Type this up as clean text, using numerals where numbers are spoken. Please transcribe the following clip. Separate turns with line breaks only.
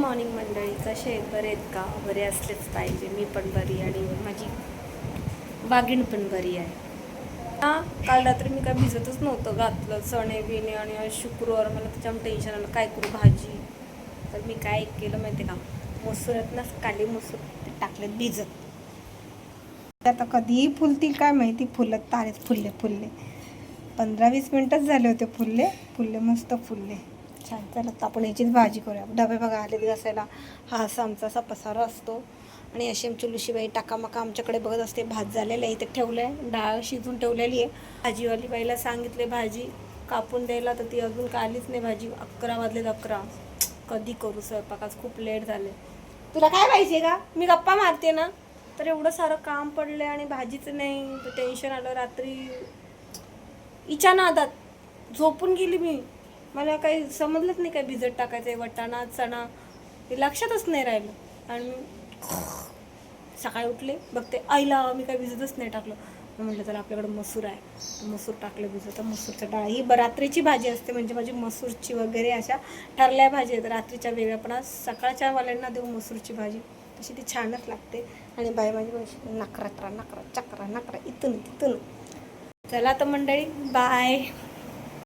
Morning मंडळी, कसे आहेत? बरे आहेत का? बरे असलेच पाहिजे. मी पण बरी आणि माझी बागीण पण बरी आहे. काल रात्री मी काय भिजतच नव्हतं घातलं चणे बिणे आणि आज शुक्रवार मला त्याच्यामुळे टेन्शन आलं काय करू भाजी. तर मी काय केलं माहिती का, मसूर आहेत ना, काली मसूर ते टाकलेत भिजत. आता कधीही फुलतील काय माहिती, फुलत तारेच फुलले 15-20 मिनटच झाले होते फुलले मस्त फुलले छान. चला आपण याचीच भाजी करूया. डबे बघा आलेत घासायला. हा असा आमचा असा पसारा असतो आणि अशी आमची लुशीबाई टाकामाका आमच्याकडे बघत असते. भात झालेलं आहे, इथे ठेवलं आहे, डाळ शिजून ठेवलेली आहे. भाजीवाली बाईला सांगितले भाजी कापून द्यायला, तर ती अजून का आलीच नाही. भाजी 11 वाजलेत 11. कधी करू स्वयंपाक, आज खूप लेट झाले. तुला काय पाहिजे का? मी गप्पा मारते ना. तर एवढं सारं काम पडलं आणि भाजीचं नाही, तर टेन्शन आलं. रात्री इच्छा नादात झोपून गेली मी. मला काही समजलंच नाही काय भिजत टाकायचं आहे, वटाणा चणा हे लक्षातच नाही राहिलं. आणि मी सकाळी उठले बघते आईला मी काय भिजतच नाही टाकलं. म्हटलं चला आपल्याकडे मसूर आहे, मसूर टाकलं भिजत. मसूरच्या डाळ ही रात्रीची भाजी असते, म्हणजे माझी मसूरची वगैरे अशा ठरल्या भाजी आहेत रात्रीच्या वेगळ्या, पण आज सकाळच्या वाल्यांना देऊ मसूरची भाजी, तशी ती छानच लागते. आणि बाई माझी नकरा चक्रा नकरा इथून तिथून. चला तर मंडळी, बाय.